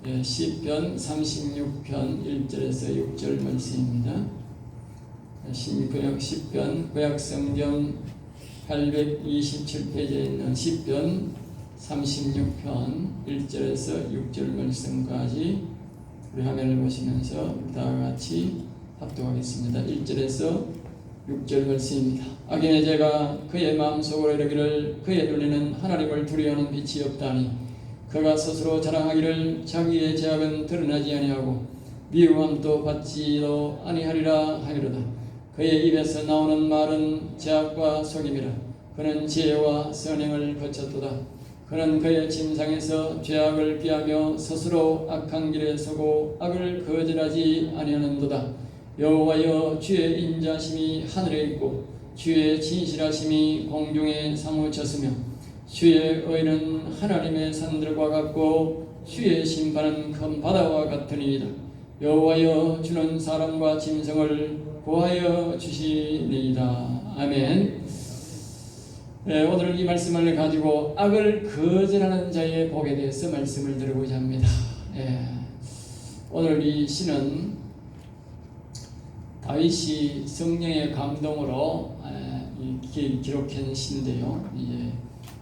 시편 36편 1절에서 6절 말씀입니다. 시편 구약성경 827페이지에 있는 시편 36편 1절에서 6절 말씀까지 우리 화면을 보시면서 다 같이 합독하겠습니다. 1절에서 6절 말씀입니다. 악인의 죄가 그의 마음속으로 이르기를 그의 눈에는 하나님을 두려워하는 빛이 없다니 그가 스스로 자랑하기를 자기의 죄악은 드러나지 아니하고 미움함도 받지도 아니하리라 하리로다. 그의 입에서 나오는 말은 죄악과 속임이라. 그는 지혜와 선행을 거쳤도다. 그는 그의 침상에서 죄악을 피하며 스스로 악한 길에 서고 악을 거절하지 아니하는도다. 여호와여, 주의 인자심이 하늘에 있고 주의 진실하심이 공중에 사무쳤으며 주의 의는 하나님의 산들과 같고 주의 심판은 큰 바다와 같으니이다. 여호와여, 주는 사람과 짐승을 구하여 주시니이다. 아멘. 오늘 이 말씀을 가지고 악을 거절하는 자의 복에 대해서 말씀을 드리고자 합니다. 오늘 이 시는 다윗이 성령의 감동으로 기록한 시인데요. 이제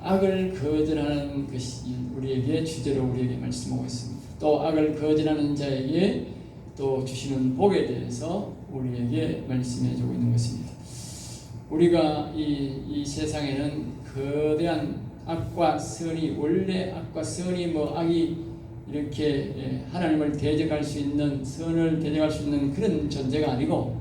악을 거절하는 것이 우리에게 주제로 우리에게 말씀하고 있습니다. 또 악을 거절하는 자에게 또 주시는 복에 대해서 우리에게 말씀해주고 있는 것입니다. 우리가 이 세상에는 거대한 악과 선이, 원래 악과 선이 악이 이렇게 하나님을 대적할 수 있는, 선을 대적할 수 있는 그런 존재가 아니고,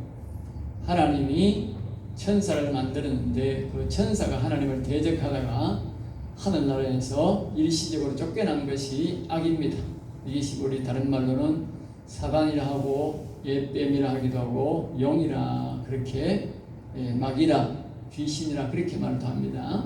하나님이 천사를 만들었는데 그 천사가 하나님을 대적하다가 하늘나라에서 일시적으로 쫓겨난 것이 악입니다. 이것이 우리 다른 말로는 사단이라 하고 옛뱀이라 하기도 하고 영이라, 그렇게 마귀라, 귀신이라 그렇게 말도 합니다.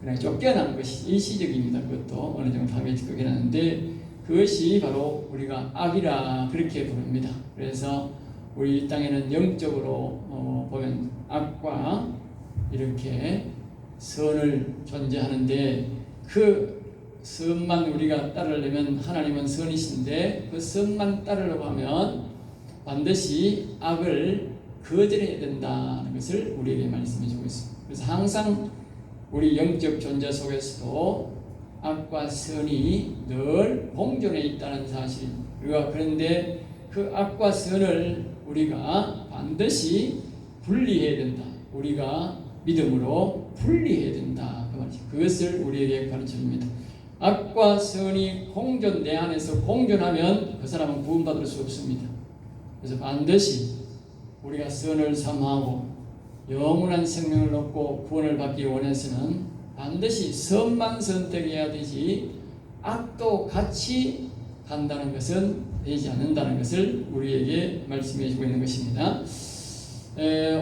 그러나 쫓겨난 것이 일시적입니다. 그것도 어느 정도 합의적 쫓겨났는데 그것이 바로 우리가 악이라 그렇게 부릅니다. 그래서 우리 땅에는 영적으로 보면 악과 이렇게 선을 존재하는데, 그 선만 우리가 따르려면, 하나님은 선이신데 그 선만 따르려고 하면 반드시 악을 거절해야 된다는 것을 우리에게 말씀해 주고 있습니다. 그래서 항상 우리 영적 존재 속에서도 악과 선이 늘 공존해 있다는 사실, 우리가 그런데 그 악과 선을 우리가 반드시 분리해야 된다. 우리가 믿음으로 분리해야 된다. 그것을 우리에게 가르쳐줍니다. 악과 선이 공존, 내 안에서 공존하면 그 사람은 구원받을 수 없습니다. 그래서 반드시 우리가 선을 삼하고 영원한 생명을 얻고 구원을 받기 원해서는 반드시 선만 선택해야 되지 악도 같이 간다는 것은 되지 않는다는 것을 우리에게 말씀해 주고 있는 것입니다.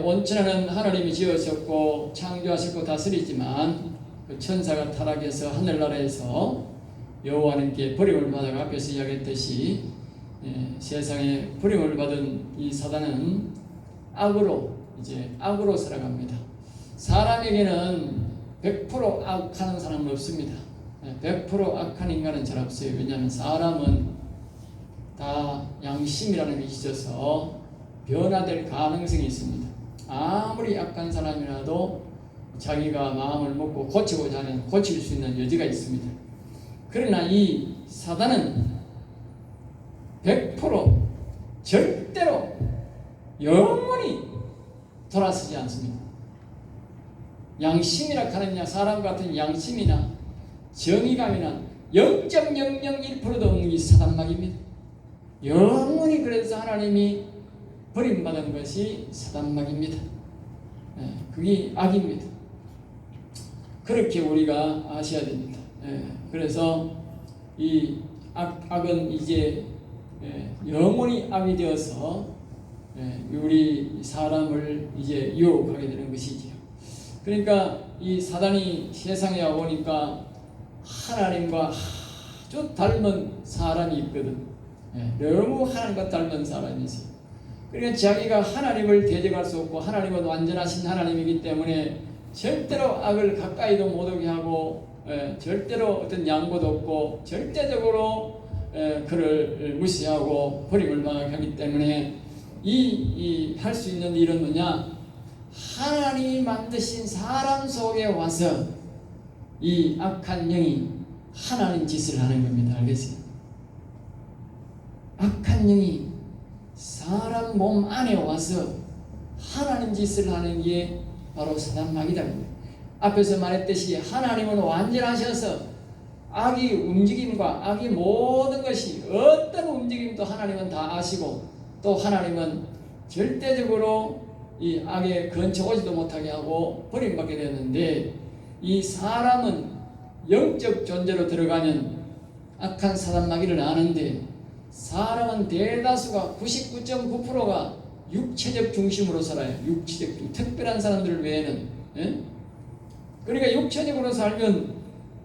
온천하는 하나님이 지으셨고 창조하셨고 다스리지만 그 천사가 타락해서 하늘나라에서 여호와님께 버림을 받아 앞에서 이야기했듯이 세상에 버림을 받은 이 사단은 악으로 살아갑니다. 사람에게는 100% 악하는 사람은 없습니다. 100% 악한 인간은 잘 없어요. 왜냐하면 사람은 다 양심이라는 게 있어서 변화될 가능성이 있습니다. 아무리 악한 사람이라도 자기가 마음을 먹고 고치고자 하면 고칠 수 있는 여지가 있습니다. 그러나 이 사단은 100% 절대로 영원히 돌아서지 않습니다. 양심이라 하느냐, 사람 같은 양심이나 정의감이나 0.001%도 없는 이 사단막입니다. 영원히 그래서 하나님이 버림받은 것이 사단막입니다. 그게 악입니다. 그렇게 우리가 아셔야 됩니다. 그래서 이 악은 이제 영원히 악이 되어서 우리 사람을 이제 유혹하게 되는 것이지요. 그러니까 이 사단이 세상에 오니까 하나님과 아주 닮은 사람이 있거든. 너무 하나님과 닮은 사람이 있어요. 그러니까 자기가 하나님을 대적할 수 없고 하나님은 완전하신 하나님이기 때문에 절대로 악을 가까이도 못 오게 하고 절대로 어떤 양보도 없고 절대적으로 그를 무시하고 버림을 당하기 때문에 이 할 수 있는 일은 뭐냐? 하나님이 만드신 사람 속에 와서 이 악한 영이 하나님 짓을 하는 겁니다. 알겠어요? 악한 영이 사람 몸 안에 와서 하나님 짓을 하는 게 바로 사단마귀다. 앞에서 말했듯이 하나님은 완전하셔서 악의 움직임과 악의 모든 것이 어떤 움직임도 하나님은 다 아시고, 또 하나님은 절대적으로 이 악에 근처 오지도 못하게 하고 버림받게 되었는데, 이 사람은 영적 존재로 들어가면 악한 사단마귀를 아는데, 사람은 대다수가 99.9%가 육체적 중심으로 살아요. 육체적 특별한 사람들 외에는. 예? 그러니까 육체적으로 살면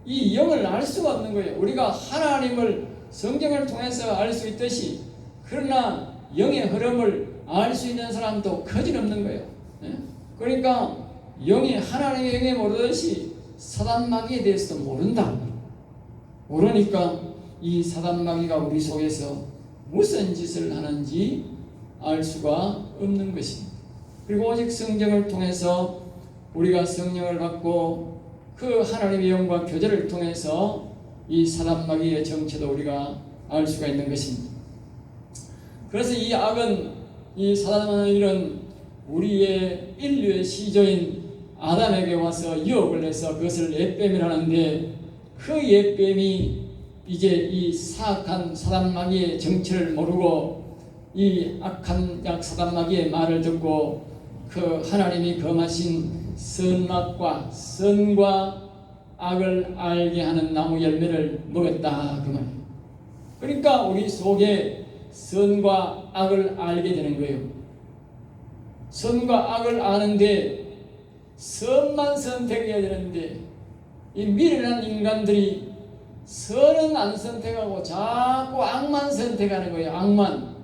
이 영을 알 수가 없는 거예요. 우리가 하나님을 성경을 통해서 알 수 있듯이, 그러나 영의 흐름을 알 수 있는 사람도 거짓없는 거예요. 예? 그러니까 영이 하나님의 영에 모르듯이 사단마귀에 대해서도 모른다. 모르니까 이 사단마귀가 우리 속에서 무슨 짓을 하는지 알 수가 없는 것입니다. 그리고 오직 성경을 통해서 우리가 성령을 받고 그 하나님의 영과 교제를 통해서 이 사단마귀의 정체도 우리가 알 수가 있는 것입니다. 그래서 이 악은, 이 사단은 우리의 인류의 시조인 아담에게 와서 유혹을 해서 그것을 옓뱀이라 하는데, 그 옓뱀이 이제 이 사악한 사단마귀의 정체를 모르고 이 악한 사단마귀의 말을 듣고 그 하나님이 검하신 선악과 선과 악을 알게 하는 나무 열매를 먹었다 그 말이에요. 그러니까 우리 속에 선과 악을 알게 되는 거예요. 선과 악을 아는데 선만 선택해야 되는데, 이 미련한 인간들이 선은 안 선택하고 자꾸 악만 선택하는 거예요. 악만.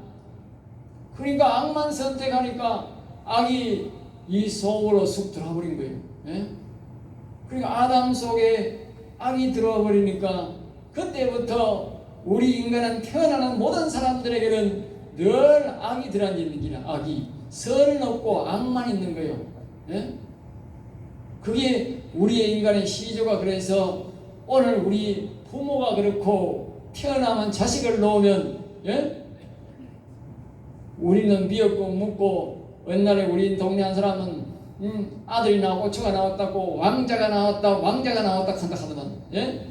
그러니까 악만 선택하니까 악이 이 속으로 쑥 들어와 버린 거예요. 예? 그러니까 아담 속에 악이 들어와 버리니까 그때부터 우리 인간은 태어나는 모든 사람들에게는 늘 악이 들어앉는 기라. 악이 선은 없고 악만 있는 거예요. 예? 그게 우리의 인간의 시조가. 그래서 오늘 우리 부모가 그렇고 태어나면 자식을 놓으면, 예? 우리는 미역국 묻고, 옛날에 우리 동네 한 사람은 아들이 나오고 처가 나왔다고 왕자가 나왔다 한다 하더만. 예?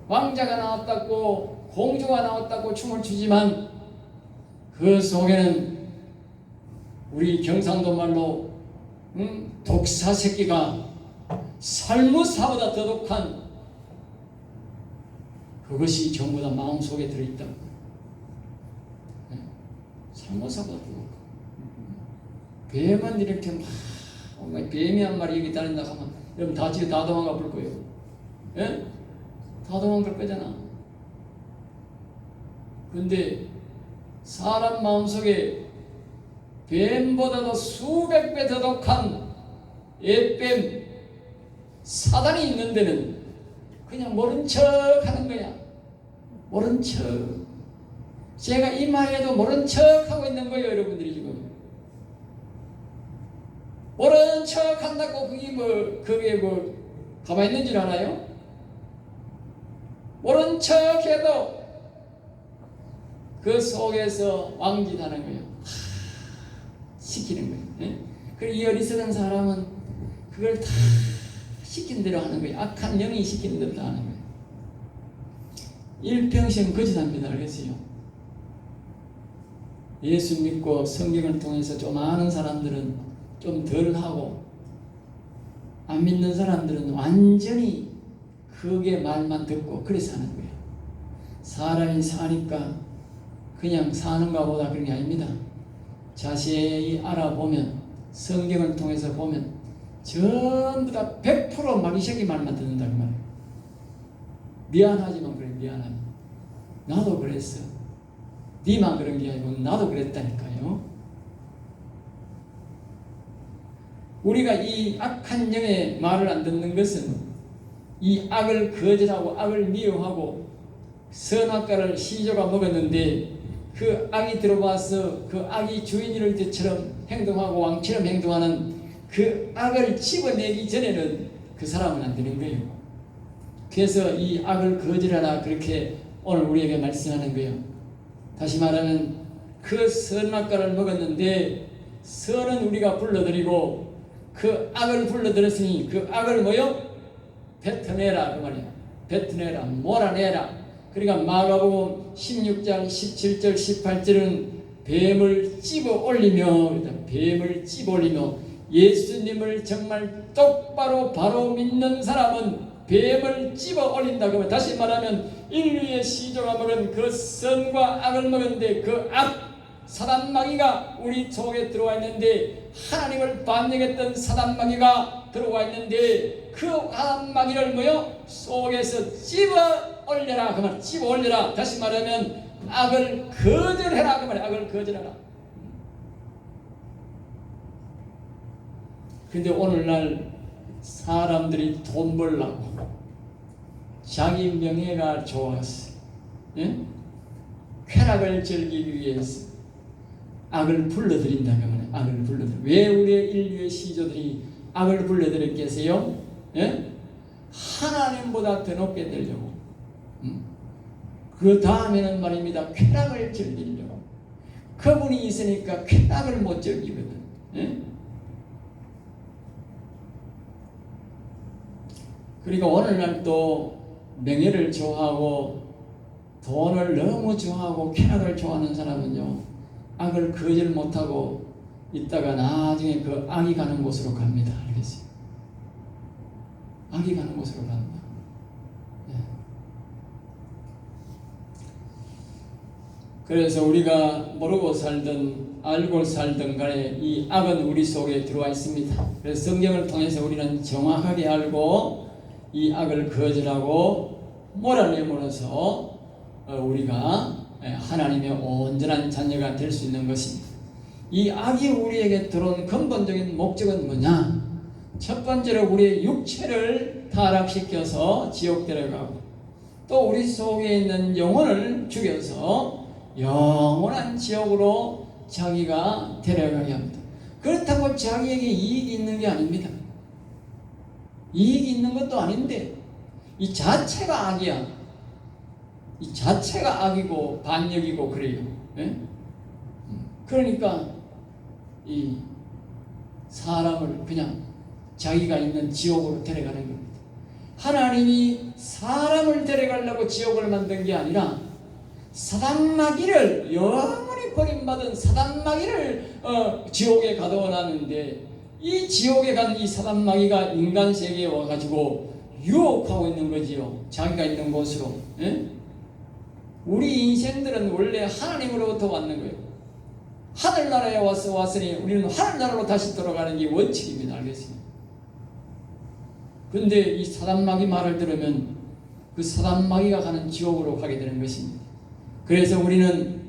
왕자가 나왔다고 공주가 나왔다고 춤을 추지만 그 속에는 우리 경상도 말로 독사 새끼가 살무사보다 더 독한 그것이 전부 다 마음속에 들어있다고. 살무사보다 더 독한. 뱀은 이렇게 막 뱀이 한 마리 여기 다닌다 하면 여러분 다 도망가 볼 거예요. 예? 다 도망갈 거잖아. 근데 사람 마음속에 뱀보다도 수백 배 더 독한 옓뱀 사단이 있는 데는 그냥 모른 척 하는 거야. 모른 척. 제가 이 말에도 모른 척 하고 있는 거예요, 여러분들이 지금. 모른 척 한다고 그게 뭐 가만히 있는 줄 알아요? 모른 척 해도 그 속에서 왕짓하는 거예요. 시키는 거예요. 예? 그리고 이 어리석은 사람은 그걸 다 시킨 대로 하는 거예요. 악한 영이 시키는 대로 다 하는 거예요. 일평생 거짓합니다. 알겠어요? 예수 믿고 성경을 통해서 좀 아는 사람들은 좀 덜 하고, 안 믿는 사람들은 완전히 그게 말만 듣고 그래서 하는 거예요. 사람이 사니까 그냥 사는가 보다 그런 게 아닙니다. 자세히 알아보면, 성경을 통해서 보면 전부 다 100% 마귀새끼 말만 듣는다 그 말이에요. 미안하지만 그래. 미안하지. 나도 그랬어. 니만 그런 게 아니고 나도 그랬다니까요. 우리가 이 악한 영의 말을 안 듣는 것은 이 악을 거절하고 악을 미워하고 선악과를 시조가 먹었는데 그 악이 들어와서 그 악이 주인일 때처럼 행동하고 왕처럼 행동하는 그 악을 집어내기 전에는 그 사람은 안 되는 거예요. 그래서 이 악을 거절하라 그렇게 오늘 우리에게 말씀하는 거예요. 다시 말하면 그 선악과를 먹었는데 선은 우리가 불러들이고 그 악을 불러들였으니 그 악을 뭐요? 뱉어내라 그 말이야. 뱉어내라, 몰아내라. 그러니까 마가복음 16장 17절 18절은 뱀을 찝어 올리며, 뱀을 찝어 올리며, 예수님을 정말 똑바로 바로 믿는 사람은 뱀을 찝어 올린다. 그러면 다시 말하면 인류의 시조가 먹은 그 선과 악을 먹었는데 그 악, 사단마귀가 우리 속에 들어와 있는데, 하나님을 반역했던 사단마귀가 들어와 있는데 그 사단마귀를 뭐요? 속에서 찝어 올려라. 그 말, 찝어 올려라. 다시 말하면 악을 거절해라. 그 말, 악을 거절해라. 근데 오늘날 사람들이 돈 벌려고 자기 명예가 좋아서, 예? 쾌락을 즐기기 위해서 악을 불러들인다. 그 말이에요. 악을 불러들여. 왜 우리의 인류의 시조들이 악을 불러들였겠어요? 예? 하나님보다 더 높게 되려고. 그 다음에는 말입니다. 쾌락을 즐기려고. 그분이 있으니까 쾌락을 못 즐기거든. 예? 그러니까 오늘날 또 명예를 좋아하고 돈을 너무 좋아하고 쾌락을 좋아하는 사람은요, 악을 거절 못하고 있다가 나중에 그 악이 가는 곳으로 갑니다. 알겠어요? 악이 가는 곳으로 갑니다. 예. 그래서 우리가 모르고 살든 알고 살든 간에 이 악은 우리 속에 들어와 있습니다. 그래서 성경을 통해서 우리는 정확하게 알고 이 악을 거절하고 몰아내므로써 우리가 하나님의 온전한 자녀가 될 수 있는 것입니다. 이 악이 우리에게 들어온 근본적인 목적은 뭐냐? 첫 번째로 우리의 육체를 타락시켜서 지옥 데려가고, 또 우리 속에 있는 영혼을 죽여서 영원한 지옥으로 자기가 데려가게 합니다. 그렇다고 자기에게 이익이 있는 게 아닙니다. 이익이 있는 것도 아닌데 이 자체가 악이야. 이 자체가 악이고 반역이고 그래요. 예? 그러니까 이 사람을 그냥 자기가 있는 지옥으로 데려가는 겁니다. 하나님이 사람을 데려가려고 지옥을 만든 게 아니라 사단마귀를, 영원히 버림받은 사단마귀를 지옥에 가둬놨는데, 이 지옥에 간 이 사단마귀가 인간 세계에 와가지고 유혹하고 있는 거지요. 자기가 있는 곳으로. 예? 우리 인생들은 원래 하나님으로부터 왔는 거예요. 하늘나라에 왔으니 우리는 하늘나라로 다시 돌아가는 게 원칙입니다. 알겠습니까? 그런데 이 사단마귀 말을 들으면 그 사단마귀가 가는 지옥으로 가게 되는 것입니다. 그래서 우리는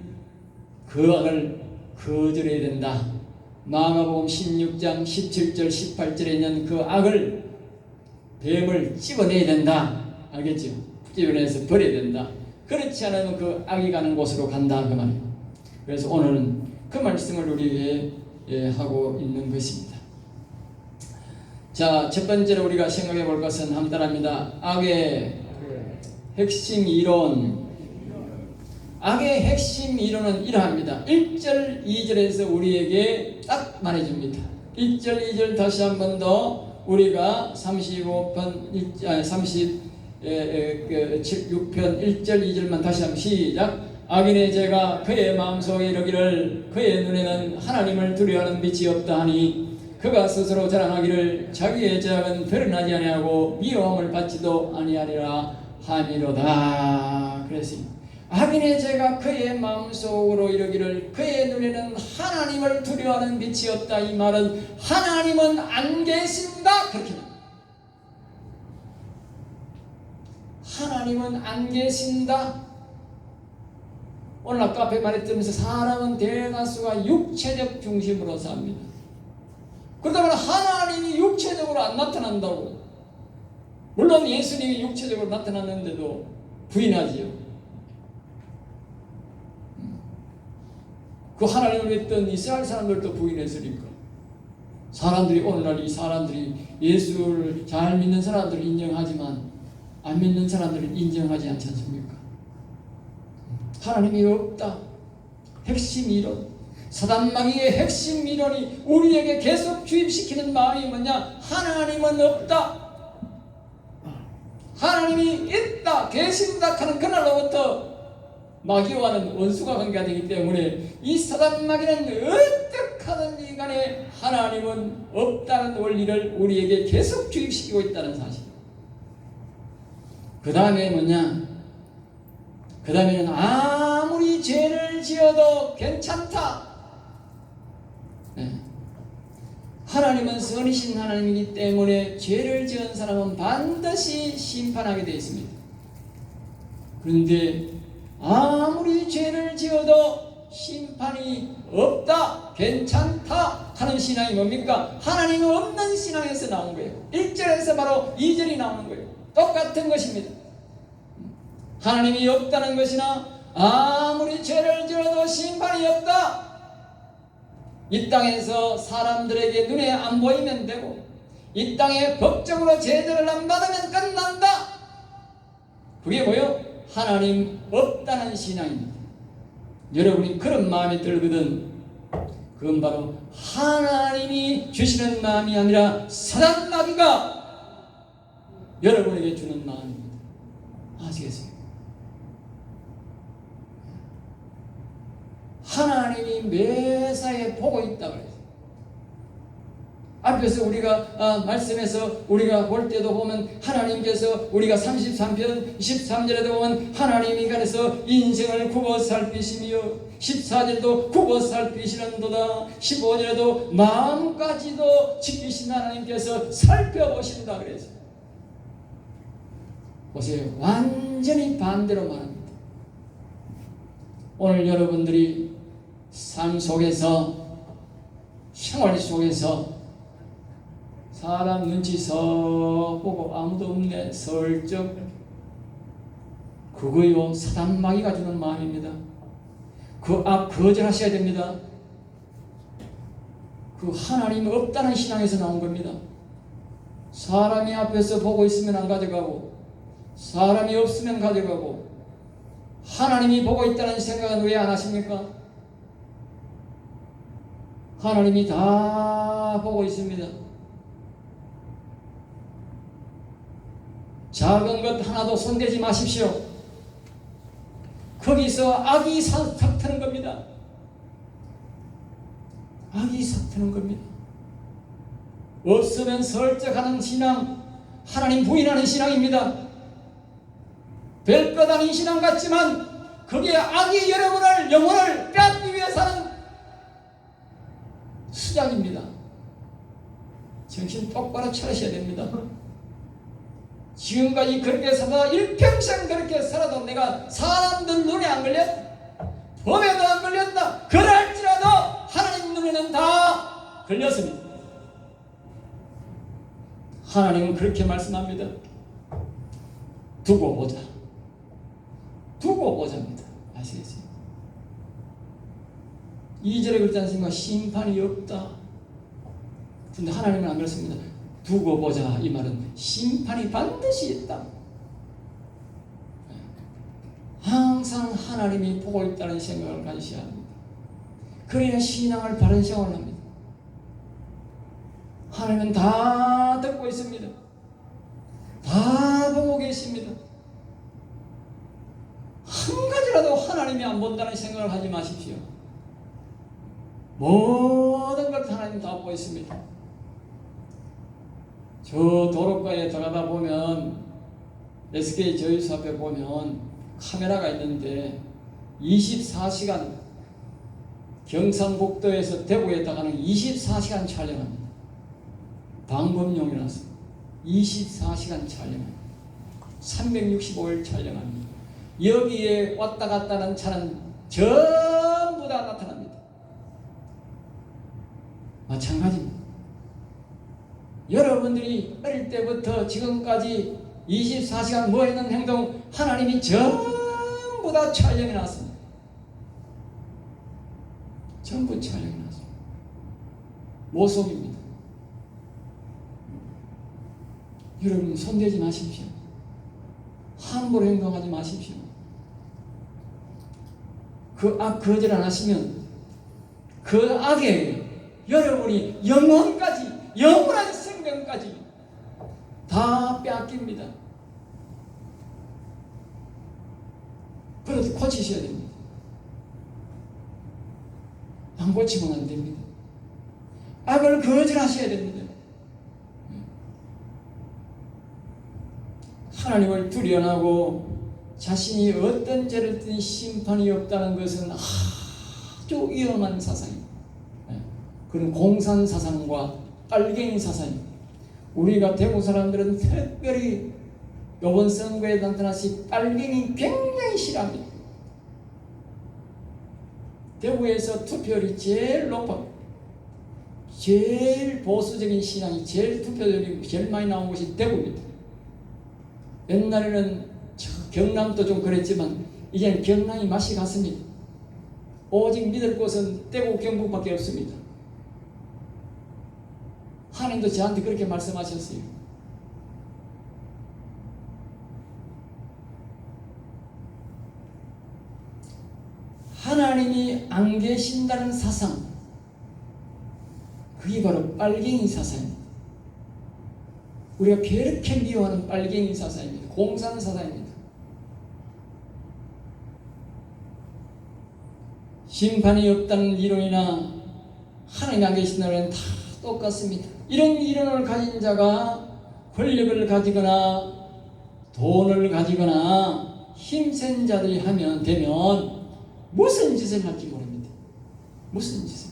그 악을 거절해야 된다. 마가복음 16장 17절 18절에 있는 그 악을, 뱀을 찝어내야 된다. 알겠죠? 찝어내서 버려야 된다. 그렇지 않으면 그 악이 가는 곳으로 간다 그 말이에요. 그래서 오늘은 그 말씀을 우리에게 하고 있는 것입니다. 자, 첫 번째로 우리가 생각해 볼 것은 한 따라합니다. 악의 핵심 이론. 악의 핵심 이론은 이러합니다. 1절 2절에서 우리에게 딱 말해줍니다. 1절 2절 다시 한 번 더 우리가 35편 36편 1절 2절만 다시 한번 시작. 악인의 죄가 그의 마음속에 이르기를 그의 눈에는 하나님을 두려워하는 빛이 없다 하니 그가 스스로 자랑하기를 자기의 죄악은 드러나지 아니하고 미워함을 받지도 아니하리라 하니로다. 그랬습니다. 악인의 죄가 그의 마음속으로 이르기를 그의 눈에는 하나님을 두려워하는 빛이 없다. 이 말은 하나님은 안 계신다. 그렇게 하나님은 안 계신다. 오늘 아까 앞에 말했다면서 사람은 대다수가 육체적 중심으로 삽니다. 그러다가 하나님이 육체적으로 안 나타난다고. 물론 예수님이 육체적으로 나타났는데도 부인하지요. 그 하나님을 믿던 이스라엘 사람들도 부인했으니까 사람들이 오늘날 이 사람들이 예수를 잘 믿는 사람들을 인정하지만 안 믿는 사람들은 인정하지 않지 않습니까? 하나님이 없다. 핵심 이론, 사단마귀의 핵심 이론이 우리에게 계속 주입시키는 마음이 뭐냐? 하나님은 없다. 하나님이 있다, 계신다 하는 그날로부터 마귀와는 원수가 관계가 되기 때문에 이 사단마귀는 어떻게 하든지 간에 하나님은 없다는 원리를 우리에게 계속 주입시키고 있다는 사실. 그 다음에 뭐냐? 그 다음에는 아무리 죄를 지어도 괜찮다. 네. 하나님은 선이신 하나님이기 때문에 죄를 지은 사람은 반드시 심판하게 되어 있습니다. 그런데 아무리 죄를 지어도 심판이 없다, 괜찮다 하는 신앙이 뭡니까? 하나님 없는 신앙에서 나온 거예요. 1절에서 바로 2절이 나오는 거예요. 똑같은 것입니다. 하나님이 없다는 것이나 아무리 죄를 지어도 심판이 없다. 이 땅에서 사람들에게 눈에 안 보이면 되고 이 땅에 법적으로 제재를 안 받으면 끝난다. 그게 뭐요? 하나님 없다는 신앙입니다. 여러분이 그런 마음이 들거든 그건 바로 하나님이 주시는 마음이 아니라 사단마귀가 여러분에게 주는 마음입니다. 아시겠습니까? 하나님이 매사에 보고 있다고 그랬어요. 앞에서 우리가 말씀에서 우리가 볼 때도 보면 하나님께서 우리가 33편 13절에도 보면 하나님이 가려서 인생을 굽어 살피시며 14절도 굽어 살피시는도다 15절에도 마음까지도 지키신 하나님께서 살펴보신다 그랬어요. 보세요. 완전히 반대로 말합니다. 오늘 여러분들이 삶 속에서 생활 속에서 사람 눈치 서 보고 아무도 없네 설적 그거요 사단마귀가 주는 마음입니다. 그 앞 거절하셔야 됩니다. 그 하나님 없다는 신앙에서 나온 겁니다. 사람이 앞에서 보고 있으면 안 가져가고 사람이 없으면 가져가고 하나님이 보고 있다는 생각은 왜 안 하십니까? 하나님이 다 보고 있습니다. 작은 것 하나도 손대지 마십시오. 거기서 악이 삭트는 겁니다. 악이 삭트는 겁니다. 없으면 설적하는 신앙, 하나님 부인하는 신앙입니다. 별것 아닌 신앙 같지만 거기에 악이 여러분을 영혼을 빼앗기 위해서 하는 수작입니다. 정신 똑바로 차리셔야 됩니다. 지금까지 그렇게 살다 일평생 그렇게 살아도 내가 사람들 눈에 안 걸렸다, 법에도 안 걸렸다. 그럴지라도 하나님 눈에는 다 걸렸습니다. 하나님은 그렇게 말씀합니다. 두고 보자. 두고 보자입니다. 아시겠어요? 2절에 그렇지 않습니까? 심판이 없다. 근데 하나님은 안 그렇습니다. 두고 보자 이 말은 심판이 반드시 있다. 항상 하나님이 보고 있다는 생각을 가지셔야 합니다. 그래야 신앙을 바른 생활을 합니다. 하나님은 다 듣고 있습니다. 다 보고 계십니다. 한 가지라도 하나님이 안 본다는 생각을 하지 마십시오. 모든 걸 하나님 다 보고 있습니다. 저 도로가에 들어가다 보면 SK 저유소 앞에 보면 카메라가 있는데 24시간 경상북도에서 대구에 가는 24시간 촬영합니다. 방법용이라서 24시간 촬영합니다. 365일 촬영합니다. 여기에 왔다 갔다 하는 차는 전부 다 나타납니다. 마찬가지입니다. 여러분들이 어릴 때부터 지금까지 24시간 뭐 했는 행동 하나님이 전부 다 촬영해 놨습니다. 전부 촬영이 나서 모속입니다. 여러분 손대지 마십시오. 함부로 행동하지 마십시오. 그 악 거절 안 하시면 그 악에 여러분이 영혼까지, 영원한 생명까지 다 빼앗깁니다. 그래서 고치셔야 됩니다. 안 고치면 안 됩니다. 악을 거절하셔야 됩니다. 하나님을 두려워하고 자신이 어떤 죄를 든 심판이 없다는 것은 아주 위험한 사상입니다. 그런 공산 사상과 빨갱이 사상입니다. 우리가 대구 사람들은 특별히 이번 선거에 나타나시 빨갱이 굉장히 싫어합니다. 대구에서 투표율이 제일 높아, 제일 보수적인 신앙이 제일 투표율이 제일 많이 나온 곳이 대구입니다. 옛날에는 경남도 좀 그랬지만 이제는 경남이 맛이 갔습니다. 오직 믿을 곳은 대구 경북밖에 없습니다. 하나님도 저한테 그렇게 말씀하셨어요. 하나님이 안 계신다는 사상, 그게 바로 빨갱이 사상입니다. 우리가 그렇게 미워하는 빨갱이 사상입니다. 공산 사상입니다. 심판이 없다는 이론이나 하나님이 안 계신다는 다 똑같습니다. 이런 이론을 가진 자가 권력을 가지거나 돈을 가지거나 힘센 자들이 되면 무슨 짓을 할지 모릅니다. 무슨 짓을.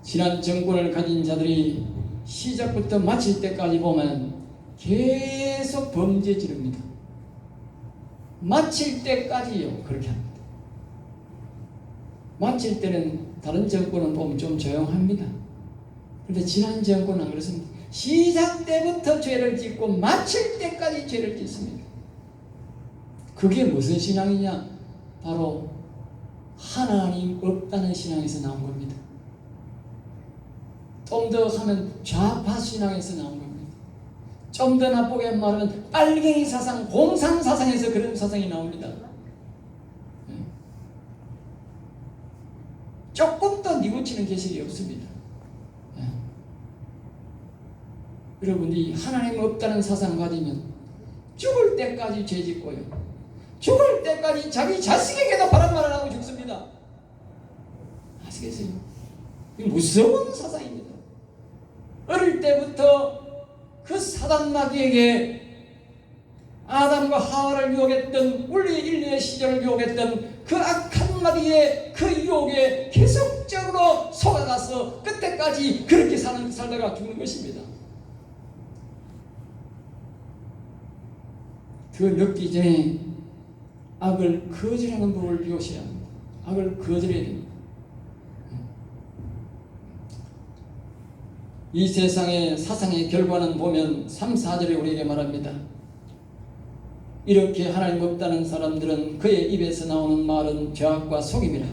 지난 정권을 가진 자들이 시작부터 마칠 때까지 보면 계속 범죄 지릅니다. 마칠 때까지요. 그렇게 합니다. 마칠 때는 다른 정권은 보면 좀 조용합니다. 그런데 지난 정권은 안 그렇습니다. 시작 때부터 죄를 짓고 마칠 때까지 죄를 짓습니다. 그게 무슨 신앙이냐? 바로 하나님 없다는 신앙에서 나온 겁니다. 좀 더 하면 좌파 신앙에서 나온 겁니다. 좀 더 나쁘게 말하면 빨갱이 사상, 공산 사상에서 그런 사상이 나옵니다. 조금 더 뉘우치는 개색이 없습니다. 여러분이 하나님 없다는 사상 가지면 죽을 때까지 죄 짓고요, 죽을 때까지 자기 자식에게도 바른 말을 하고 죽습니다. 아시겠어요? 이 무서운 사상입니다. 어릴 때부터 그 사단 마귀에게 아담과 하와를 유혹했던, 우리 인류의 시절을 유혹했던 그 악한 마귀의 그 유혹에 계속적으로 속아가서 끝때까지 그렇게 살다가 죽는 것입니다. 그 늦기 전에 악을 거절하는 법을 배우셔야 합니다. 악을 거절해야 됩니다. 이 세상의 사상의 결과는 보면 3, 4절에 우리에게 말합니다. 이렇게 하나님 없다는 사람들은 그의 입에서 나오는 말은 죄악과 속임이라.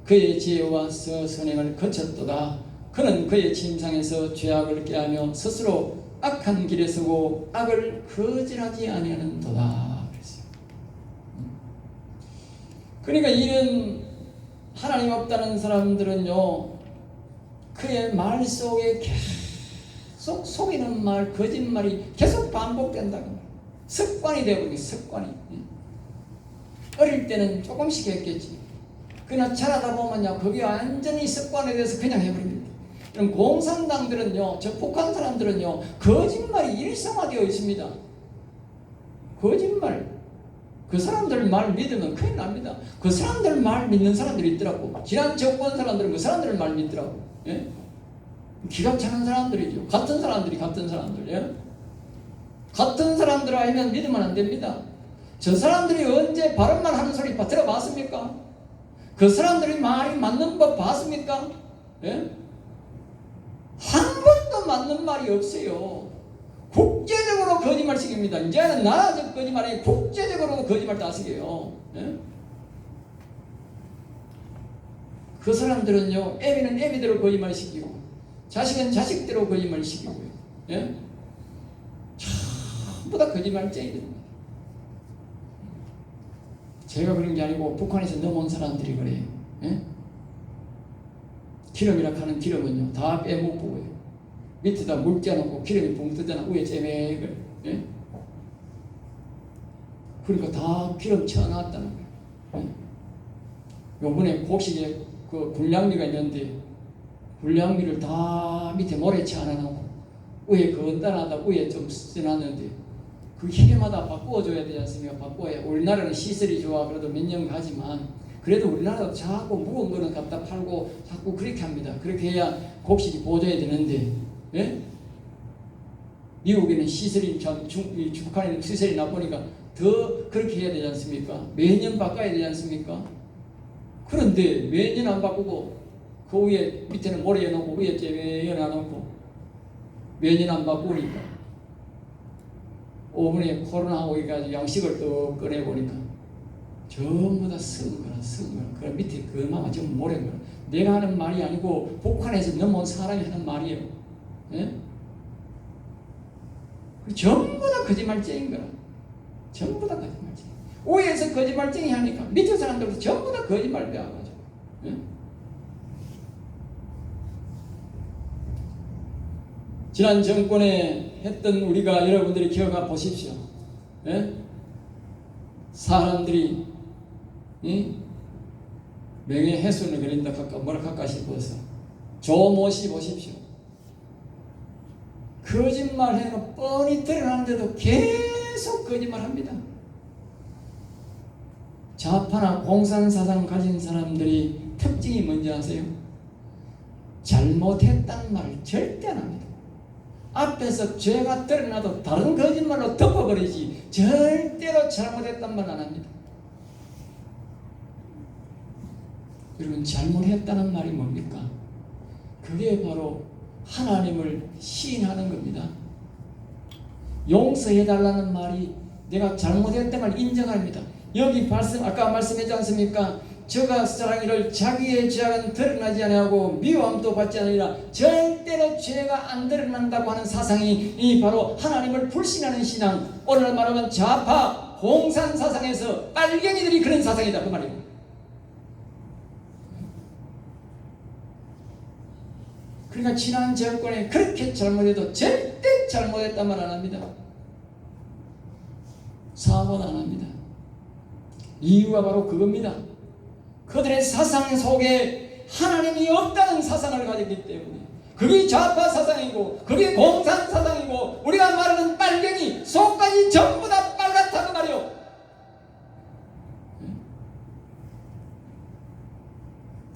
그의 지혜와 선행을 거쳤도다. 그는 그의 침상에서 죄악을 꾀하며 스스로 악한 길에 서고 악을 거절하지 아니하는도다. 그랬어요. 그러니까 이런 하나님 없다는 사람들은요, 그의 말 속에 계속 속이는 말, 거짓말이 계속 반복된다고. 습관이 되어버린 습관이. 어릴 때는 조금씩 했겠지. 그러나 자라다 보면요, 그게 완전히 습관에 대해서 그냥 해버립니다. 그럼 공산당들은요, 저 북한 사람들은요, 거짓말이 일상화되어 있습니다. 거짓말. 그 사람들 말 믿으면 큰일 납니다. 그 사람들 말 믿는 사람들이 있더라고. 지난 정권 사람들은 그 사람들 말 믿더라고. 예? 기가 차는 사람들이죠. 같은 사람들. 예? 같은 사람들 알면 믿으면 안 됩니다. 저 사람들이 언제 바른 말 하는 소리 들어봤습니까? 그 사람들이 말이 맞는 법 봤습니까? 예? 한 번도 맞는 말이 없어요. 국제적으로 거짓말식입니다. 이제는 나라적 거짓말이 국제적으로 거짓말 다시게요. 예? 그 사람들은요, 애비는 애비대로 거짓말 시키고 자식은 자식대로 거짓말 시키고요. 예? 전부 다 거짓말쟁이들입니다. 제가 그런 게 아니고 북한에서 넘어온 사람들이 그래요. 예? 기름이라 하는 기름은요, 다 빼먹고요. 밑에다 물 떼어놓고 기름이 붕 뜨잖아. 위에 째매그. 예? 그러니까 다 기름 쳐놨다는 거예요. 예? 요번에 곡식에 그 군량미가 있는데 군량미를 다 밑에 모래채 하나 놓고 위에 건단하다 위에 좀 써놨는데 그 해마다 바꾸어줘야 되지 않습니까? 바꿔야. 우리나라는 시설이 좋아 그래도 몇 년 가지만 그래도 우리나라도 자꾸 무거운 거는 갖다 팔고 자꾸 그렇게 합니다. 그렇게 해야 곡식이 보존이 되는데, 예? 미국에는 시설이 북한에는 시설이 나쁘니까 더 그렇게 해야 되지 않습니까? 매년 바꿔야 되지 않습니까? 그런데 매년 안 바꾸고 그 위에 밑에는 모래 해놓고 위에 째매여 놔놓고 매년 안 바꾸니까 5분에 코로나 오기까지 양식을 또 꺼내보니까 전부 다 썩은 거라. 그 밑에 그마가 전부 모래인 거라. 내가 하는 말이 아니고 북한에서 넘어온 사람이 하는 말이에요. 예? 전부 다 거짓말쟁인 거라. 전부 다 거짓말쟁이. 위에서 거짓말쟁이 하니까 밑에 사람들도 전부 다 거짓말 배워가지고. 예? 지난 정권에 했던 우리가 여러분들이 기억해 보십시오. 예? 사람들이 명예훼손을 그린다 뭐라 할까 싶어서 조모씨 보십시오. 거짓말해서 뻔히 드러나는데도 계속 거짓말합니다. 좌파나 공산사상 가진 사람들이 특징이 뭔지 아세요? 잘못했다는 말을 절대 안 합니다. 앞에서 죄가 드러나도 다른 거짓말로 덮어버리지 절대로 잘못했단 말 안 합니다. 여러분, 잘못했다는 말이 뭡니까? 그게 바로 하나님을 시인하는 겁니다. 용서해달라는 말이 내가 잘못했다는 걸 인정합니다. 여기 아까 말씀했지 않습니까? 저가 사랑이를 자기의 죄악은 드러나지 아니하고 미워함도 받지 않으리라. 절대로 죄가 안 드러난다고 하는 사상이 이 바로 하나님을 불신하는 신앙, 오늘 말하면 좌파 공산 사상에서 빨갱이들이 그런 사상이다 그 말이에요. 그러니까 지난 정권에 그렇게 잘못해도 절대 잘못했단 말 안 합니다. 사과도 안 합니다. 이유가 바로 그겁니다. 그들의 사상 속에 하나님이 없다는 사상을 가졌기 때문에 그게 좌파 사상이고 그게 공산 사상이고 우리가 말하는 빨갱이 속까지 전부 다 빨갛다고 말이요.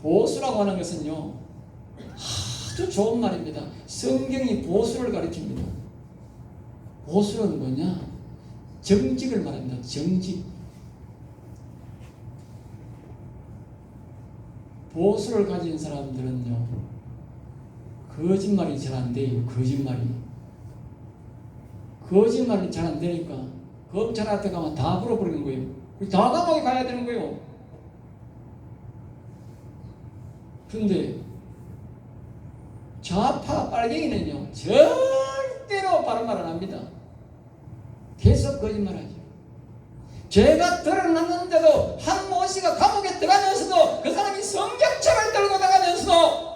보수라고 하는 것은요 아주 좋은 말입니다. 성경이 보수를 가리킵니다. 보수는 뭐냐? 정직을 말합니다. 정직. 보수를 가진 사람들은요 거짓말이 잘 안 돼요. 거짓말이 잘 안 되니까 검찰 앞에 가면 다 물어버리는 거예요. 다 감옥에 가야 되는 거예요. 그런데 좌파 빨갱이는요 절대로 바른 말 안 합니다. 계속 거짓말하죠. 죄가 드러났는데도 한 모씨가 감옥에 들어가면서도 그 사람이 성경책을 들고 나가면서도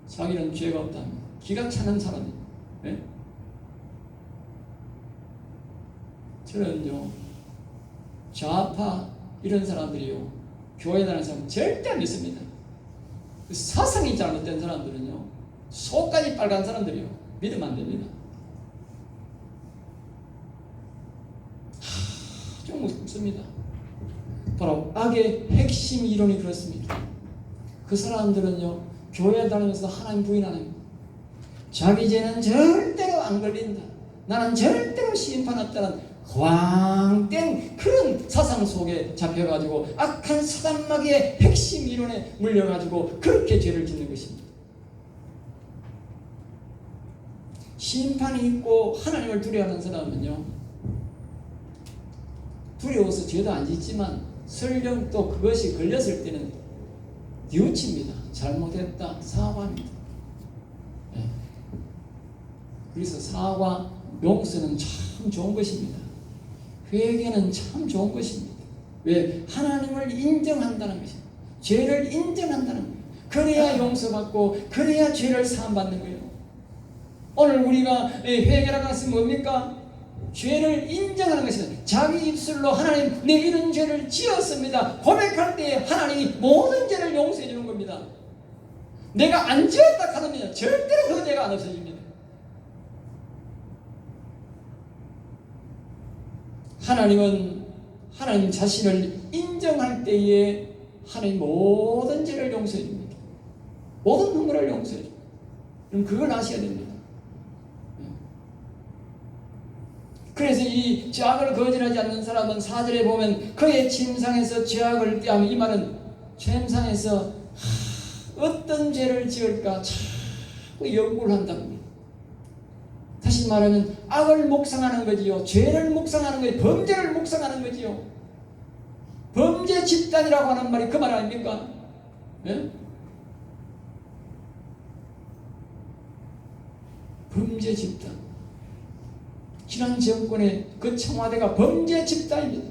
자기는 죄가 없다면 기가 차는 사람이에요. 네? 저는요 좌파 이런 사람들이요 교회 다니는 사람 절대 안 믿습니다. 사상이 잘못된 사람들은요 속까지 빨간 사람들이요 믿으면 안 됩니다. 좀 무섭습니다. 바로 악의 핵심 이론이 그렇습니다. 그 사람들은요 교회 다니면서 하나님 부인하는 자기 죄는 절대로 안 걸린다. 나는 절대로 심판 없다는 광땡 그런 사상 속에 잡혀가지고 악한 사단마귀의 핵심 이론에 물려가지고 그렇게 죄를 짓는 것입니다. 심판이 있고 하나님을 두려워하는 사람은요 두려워서 죄도 안 짓지만 설령 또 그것이 걸렸을 때는 뉘우칩니다. 잘못했다, 사과합니다. 예. 그래서 사과, 용서는 참 좋은 것입니다. 회개는 참 좋은 것입니다. 왜? 하나님을 인정한다는 것입니다. 죄를 인정한다는 거예요. 그래야 용서받고 그래야 죄를 사함받는 거예요. 오늘 우리가 회개라는 것은 뭡니까? 죄를 인정하는 것입니다. 자기 입술로 하나님 내 이런 죄를 지었습니다 고백할 때 하나님이 모든 죄를 용서해 주는 겁니다. 내가 안 지었다 하면 절대로 그 죄가 안 없어집니다. 하나님은 하나님 자신을 인정할 때에 하나님 모든 죄를 용서해 줍니다. 모든 눈물을 용서해 줍니다. 그럼 그걸 아셔야 됩니다. 그래서 이 죄악을 거절하지 않는 사람은 4절에 보면 그의 침상에서 죄악을 꾀하며, 이 말은 침상에서 어떤 죄를 지을까 자꾸 연구를 한답니다. 다시 말하면 악을 묵상하는 거지요. 죄를 묵상하는 거지요. 범죄를 묵상하는 거지요. 범죄 집단이라고 하는 말이 그 말 아닙니까? 예? 범죄 집단. 지난 정권의 그 청와대가 범죄 집단입니다.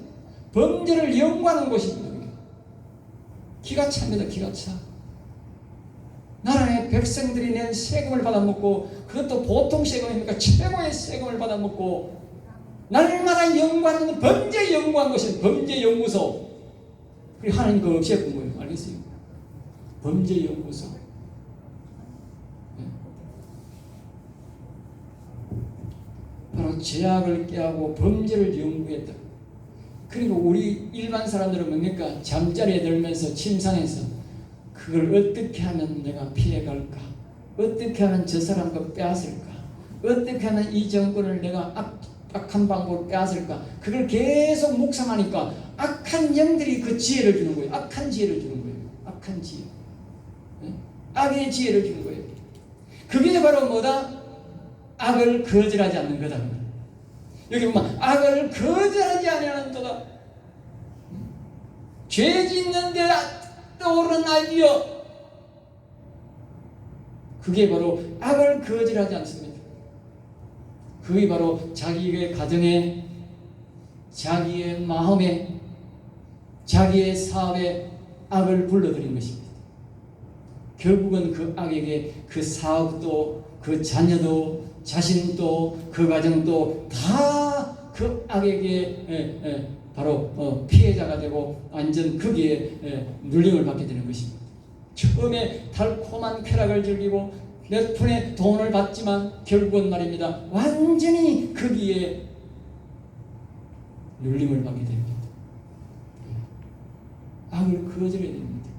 범죄를 연구하는 곳입니다. 기가 찹니다. 기가 차. 나라의 백성들이 낸 세금을 받아먹고, 그것도 보통 세금입니까? 최고의 세금을 받아먹고 날마다 연구하는 범죄 연구한 것이 범죄 연구소. 그리고 하나님 그거 없애본 거예요. 알겠어요? 범죄 연구소. 바로 죄악을 꾀하고 범죄를 연구했다. 그리고 우리 일반 사람들은 뭡니까? 잠자리에 들면서 침상에서 그걸 어떻게 하면 내가 피해갈까? 어떻게 하면 저 사람 거 빼앗을까? 어떻게 하면 이 정권을 내가 악한 방법으로 빼앗을까? 그걸 계속 묵상하니까 악한 영들이 그 지혜를 주는 거예요. 악한 지혜를 주는 거예요. 악한 지혜. 악의 지혜를 주는 거예요. 그게 바로 뭐다? 악을 거절하지 않는 거다. 여기 보면 악을 거절하지 아니하는도다. 죄 짓는데 떠오르는 아이디어, 그게 바로 악을 거절하지 않습니다. 그게 바로 자기의 가정에, 자기의 마음에, 자기의 사업에 악을 불러들인 것입니다. 결국은 그 악에게 그 사업도, 그 자녀도, 자신도, 그 가정도 다 그 악에게 바로 피해자가 되고 완전 거기에 눌림을 받게 되는 것입니다. 처음에 달콤한 쾌락을 즐기고 몇 푼의 돈을 받지만 결국은 말입니다, 완전히 거기에 눌림을 받게 됩니다. 악을 거절해야 됩니다.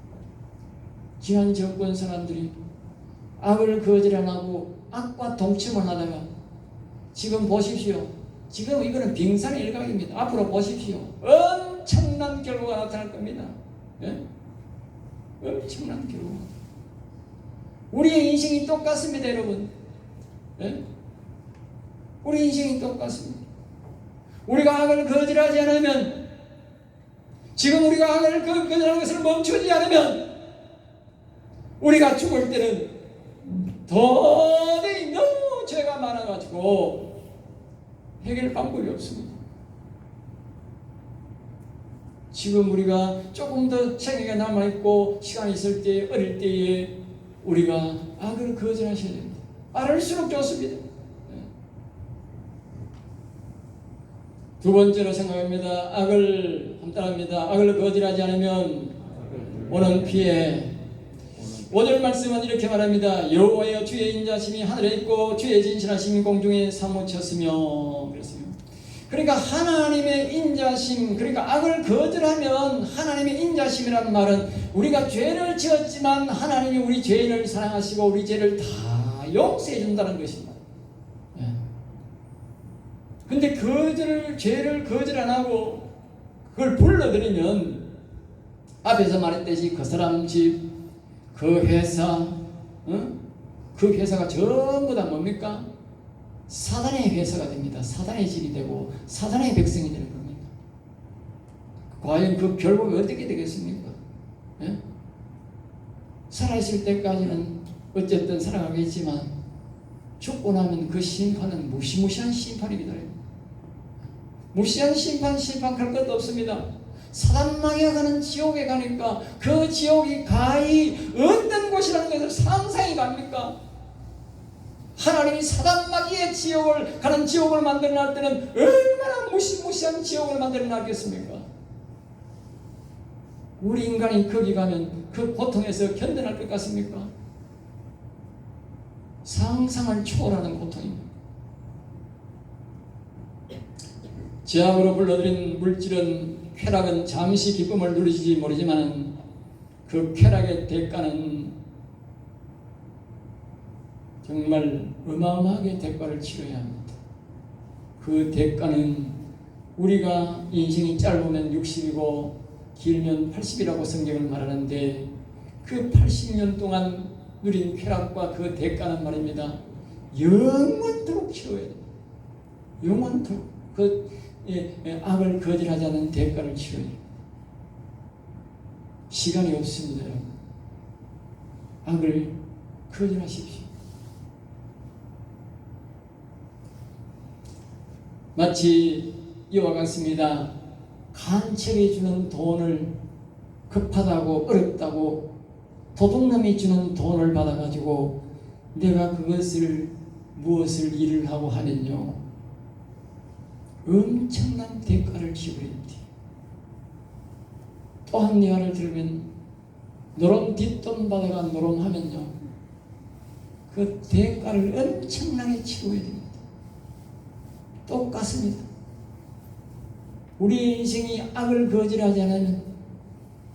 지난 정권 사람들이 악을 거절 안 하고 악과 동침을 하다가 지금 보십시오. 지금 이거는 빙산의 일각입니다. 앞으로 보십시오. 엄청난 결과가 나타날 겁니다. 예? 엄청난 결과. 우리의 인생이 똑같습니다, 여러분. 예? 우리 인생이 똑같습니다. 우리가 악을 거절하지 않으면, 지금 우리가 악을 거절하는 것을 멈추지 않으면, 우리가 죽을 때는 도저히 너무 죄가 많아가지고 해결 방법이 없습니다. 지금 우리가 조금 더 생애가 남아있고 시간이 있을 때, 어릴 때에 우리가 악을 거절하셔야 됩니다. 빠를수록 좋습니다. 두 번째로 생각합니다. 악을 함따랍니다. 악을 거절하지 않으면 오는 피해. 5절 말씀은 이렇게 말합니다. 여호와여 주의 인자심이 하늘에 있고 주의 진실하심이 공중에 사무쳤으며. 그랬어요. 그러니까 하나님의 인자심, 그러니까 악을 거절하면 하나님의 인자심이라는 말은 우리가 죄를 지었지만 하나님이 우리 죄를 사랑하시고 우리 죄를 다 용서해 준다는 것입니다. 근데 죄를 거절 안 하고 그걸 불러들이면 앞에서 말했듯이 그 사람 집, 그 회사, 그 회사가 전부 다 뭡니까? 사단의 회사가 됩니다. 사단의 집이 되고 사단의 백성이 되는 겁니다. 과연 그 결국이 어떻게 되겠습니까? 예? 살아있을 때까지는 어쨌든 살아가겠지만 죽고 나면 그 심판은 무시무시한 심판이 기다립니다. 무시한 심판할 것도 없습니다. 사단마귀가 가는 지옥에 가니까 그 지옥이 가히 어떤 곳이라는 것을 상상이 갑니까? 하나님이 사단마귀의 지옥을 가는 지옥을 만들어 놨을 때는 얼마나 무시무시한 지옥을 만들어 놨겠습니까? 우리 인간이 거기 가면 그 고통에서 견뎌낼 것 같습니까? 상상을 초월하는 고통입니다. 죄악으로 불러들인 물질은 쾌락은 잠시 기쁨을 누리지 모르지만 그 쾌락의 대가는 정말 어마어마하게 대가를 치러야 합니다. 그 대가는 우리가 인생이 짧으면 60이고 길면 80이라고 성경을 말하는데 그 80년 동안 누린 쾌락과 그 대가는 말입니다. 영원토록 치러야 됩니다. 영원토록 그 악을 거절하지 않는 대가를 치러야 됩니다. 시간이 없습니다. 여러분. 악을 거절하십시오. 마치 이와 같습니다. 간첩이 주는 돈을 급하다고 어렵다고 도둑놈이 주는 돈을 받아가지고 내가 그것을 무엇을 일을 하고 하면요 엄청난 대가를 지불해야 돼요. 또 한 예화를 들으면 노름 뒷돈 받아가 노름하면요 그 대가를 엄청나게 치러야 됩니다. 똑같습니다. 우리 인생이 악을 거절하지 않으면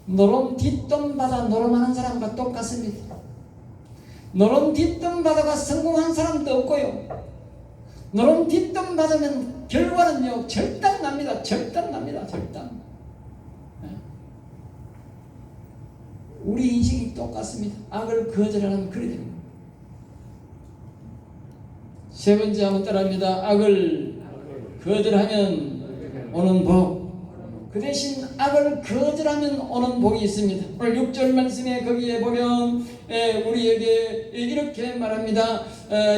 노름 뒷돈 받아 노름하는 사람과 똑같습니다. 노름 뒷돈 받아가 성공한 사람도 없고요. 노름 뒷돈 받으면 결과는요 절단 납니다. 절단. 우리 인생이 똑같습니다. 악을 거절하는 그래 됩니다. 세 번째 한번 따라합니다. 악을 거절하면 오는 복. 그 대신 악을 거절하면 오는 복이 있습니다. 오늘 6절 말씀에 거기에 보면 우리에게 이렇게 말합니다.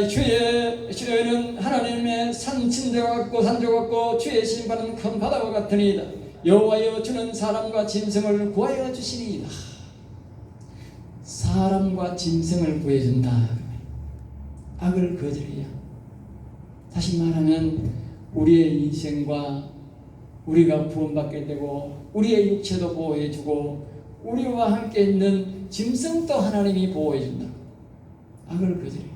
주의는 하나님의 산진대와 같고 산조와 같고 주의 심판은 큰 바다와 같으니이다. 여호와여 주는 사람과 짐승을 구하여 주시니이다. 사람과 짐승을 구해준다. 악을 거절해야. 다시 말하면 우리의 인생과 우리가 구원받게 되고 우리의 육체도 보호해주고 우리와 함께 있는 짐승도 하나님이 보호해준다. 악을 거절해요.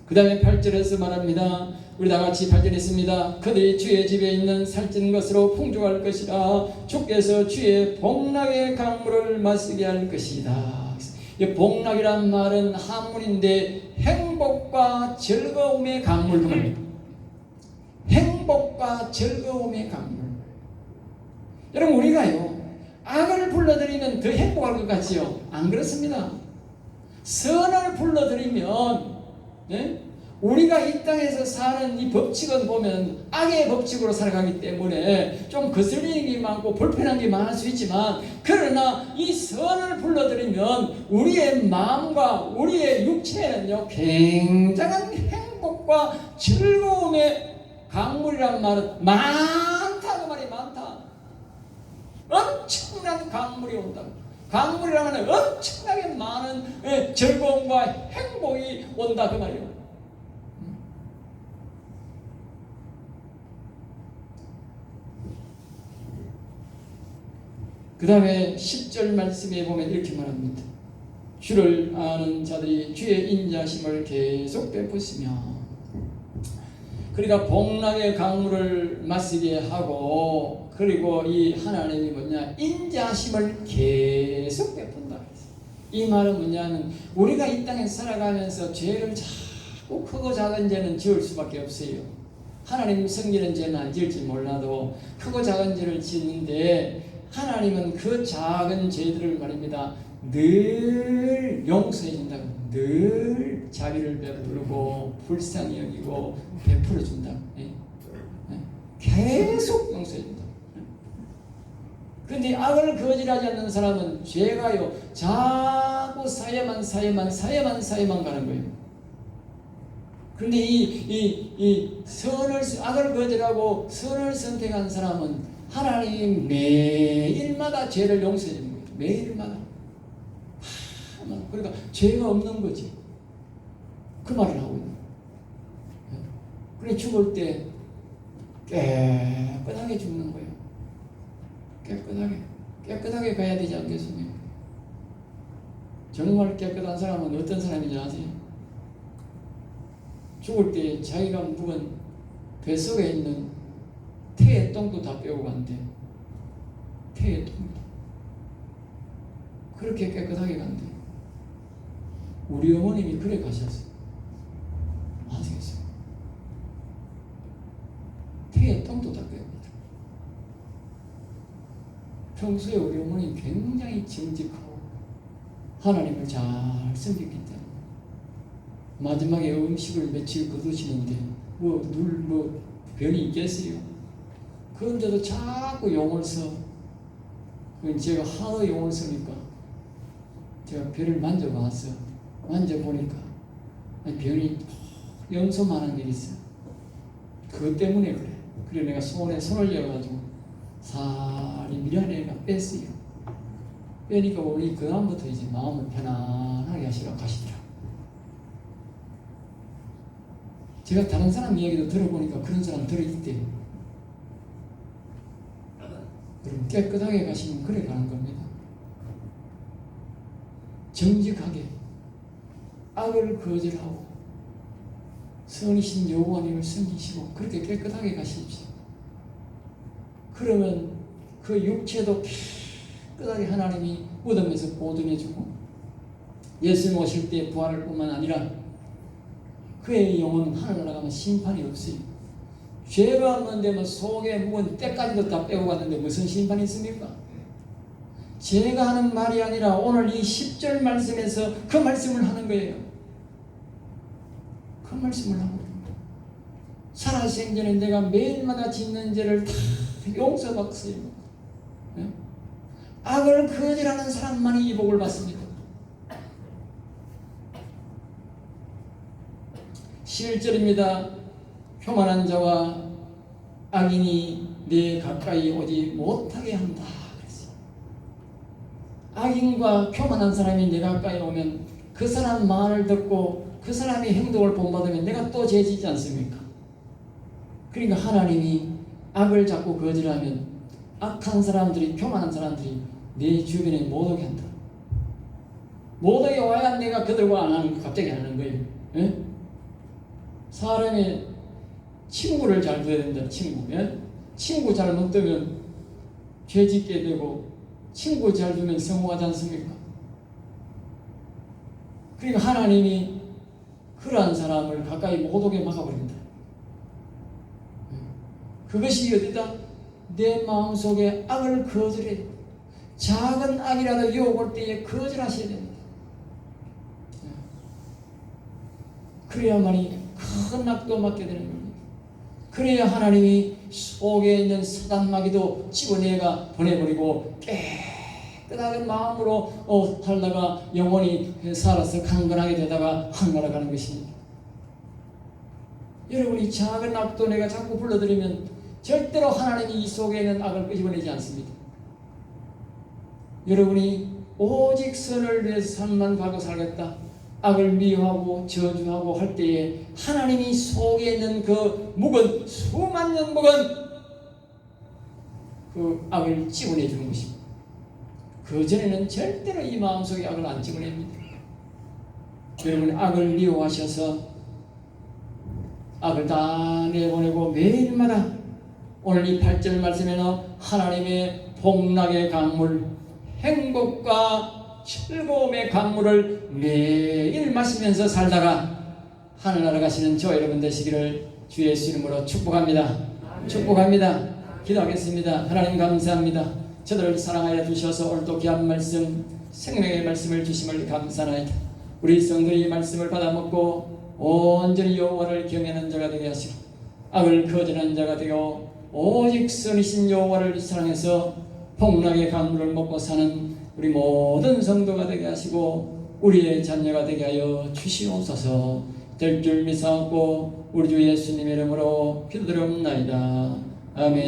그 다음에 8절에서 말합니다. 우리 다같이 8절 있습니다. 그들이 주의 집에 있는 살찐 것으로 풍족할 것이라 주께서 주의 복락의 강물을 마시게 할 것이다. 이 복락이란 말은 한문인데 행복과 즐거움의 강물 말입니다. 행복과 즐거움의 강물. 여러분 우리가요 악을 불러들이면 더 행복할 것 같지요? 안 그렇습니다. 선을 불러들이면 우리가 이 땅에서 사는 이 법칙은 보면 악의 법칙으로 살아가기 때문에 좀 거슬리는 게 많고 불편한 게 많을 수 있지만 그러나 이 선을 불러들이면 우리의 마음과 우리의 육체에는요 굉장한 행복과 즐거움의 강물이란 말은 많다. 그 말이 많다. 엄청난 강물이 온다. 강물이라는 말은 엄청나게 많은 즐거움과 행복이 온다. 그 말이에요. 그 다음에 10절 말씀에 보면 이렇게 말합니다. 주를 아는 자들이 주의 인자심을 계속 베푸시며 그러니까 복락의 강물을 마시게 하고 그리고 이 하나님이 뭐냐 인자심을 계속 베푼다. 이 말은 뭐냐면 우리가 이 땅에 살아가면서 죄를 자꾸 크고 작은 죄는 지을 수밖에 없어요. 하나님 섬기는 죄는 안 지을지 몰라도 크고 작은 죄를 짓는데 하나님은 그 작은 죄들을 말입니다. 늘 용서해 준다고. 늘 자비를 베풀고 불쌍히 여기고 베풀어 준다고. 계속 용서해 준다고. 그런데 악을 거절하지 않는 사람은 죄가요 자꾸 사해만 가는 거예요. 그런데 이 악을 거절하고 선을 선택한 사람은 하나님이 매일마다 죄를 용서해 주는 거예요. 매일마다. 그러니까 죄가 없는 거지. 그 말을 하고 있는 거예요. 그래 죽을 때 깨끗하게 죽는 거예요. 깨끗하게 가야 되지 않겠습니까? 정말 깨끗한 사람은 어떤 사람인지 아세요? 죽을 때 자기가 묵은 뱃속에 있는 태의 똥도 다 빼고 간대. 태의 똥도. 그렇게 깨끗하게 간대. 우리 어머님이 그래 가셨어요. 아시겠어요? 태의 똥도 다 빼고. 평소에 우리 어머니 굉장히 정직하고 하나님을 잘 섬겼기 때문에 마지막에 음식을 며칠 거두시는데 변이 있겠어요? 그런데도 자꾸 용을 써. 제가 하도 용을 쓰니까 제가 변을 만져봤어요. 만져보니까 변이 염소만한 게 있어요. 그것 때문에 그래. 그래 내가 손에 손을 쥐어가지고 살이 미련해가 뺐어요. 빼니까 우리 그 다음부터 이제 마음을 편안하게 하시라고 하시더라. 제가 다른 사람 이야기도 들어보니까 그런 사람 들어있대요. 그럼 깨끗하게 가시면 그래 가는 겁니다. 정직하게 악을 거절하고 선이신 여호와님을 섬기시고 그렇게 깨끗하게 가십시오. 그러면 그 육체도 깨끗하게 하나님이 무덤에서 보존해주고 예수님 오실 때 부활할 뿐만 아니라 그의 영혼은 하늘 나가면 심판이 없어요. 죄가 없는데 뭐 속에 묵은 때까지도 다 빼고 갔는데 무슨 심판이 있습니까? 제가 하는 말이 아니라 오늘 이 10절 말씀에서 그 말씀을 하는 거예요. 그 말씀을 하고 살아생전에 내가 매일마다 짓는 죄를 다 용서받았어요. 악을 거절하는 사람만이 이 복을 받습니다. 11절입니다. 교만한 자와 악인이 내 가까이 오지 못하게 한다. 그랬어요. 악인과 교만한 사람이 내 가까이 오면 그 사람 말을 듣고 그 사람의 행동을 본받으면 내가 또 죄 짓지 않습니까? 그러니까 하나님이 악을 자꾸 거절하면 악한 사람들이 교만한 사람들이 내 주변에 못 오게 한다. 못 오게 와야 내가 그들과 안 하는 갑자기 하는 거예요. 예? 사람이 친구를 잘 둬야 된다. 친구 잘 못 두면 죄 짓게 되고 친구 잘 두면 성공하지 않습니까? 그러니까 하나님이 그러한 사람을 가까이 못 오게 막아버린다. 그것이 어디다? 내 마음속에 악을 거절해. 작은 악이라도 유혹할 때에 거절하셔야 됩니다. 그래야만이 큰 악도 맞게 되는 겁니다. 그래야 하나님이 속에 있는 사단마귀도 집어내가 보내버리고 깨끗하게 마음으로 살다가 영원히 살아서 강건하게 되다가 한나라가는 것입니다. 여러분이 작은 악도 내가 자꾸 불러들이면 절대로 하나님이 이 속에 있는 악을 끄집어내지 않습니다. 여러분이 오직 선을 위해서 삶만 가고 살겠다. 악을 미워하고 저주하고 할 때에 하나님이 속에 있는 그 묵은 수만 년 묵은 그 악을 집어내 주는 것입니다. 그 전에는 절대로 이 마음속에 악을 안 집어냅니다. 여러분 악을 미워하셔서 악을 다 내보내고 매일마다 오늘 이 8절 말씀에는 하나님의 복락의 강물, 행복과 즐거움의 강물을 매일 마시면서 살다가 하늘나라 가시는 저 여러분 되시기를 주 예수 이름으로 축복합니다. 축복합니다. 기도하겠습니다. 하나님 감사합니다. 저들을 사랑하여 주셔서 오늘도 귀한 말씀, 생명의 말씀을 주심을 감사하나이다. 우리 성도의 말씀을 받아먹고 온전히 여호와를 경외하는 자가 되게 하시고 악을 거절하는 자가 되어 오직 선이신 여호와를 사랑해서 복락의 강물을 먹고 사는 우리 모든 성도가 되게 하시고 우리의 자녀가 되게 하여 주시옵소서. 될 줄 믿사옵고 우리 주 예수님의 이름으로 기도드리옵나이다. 아멘.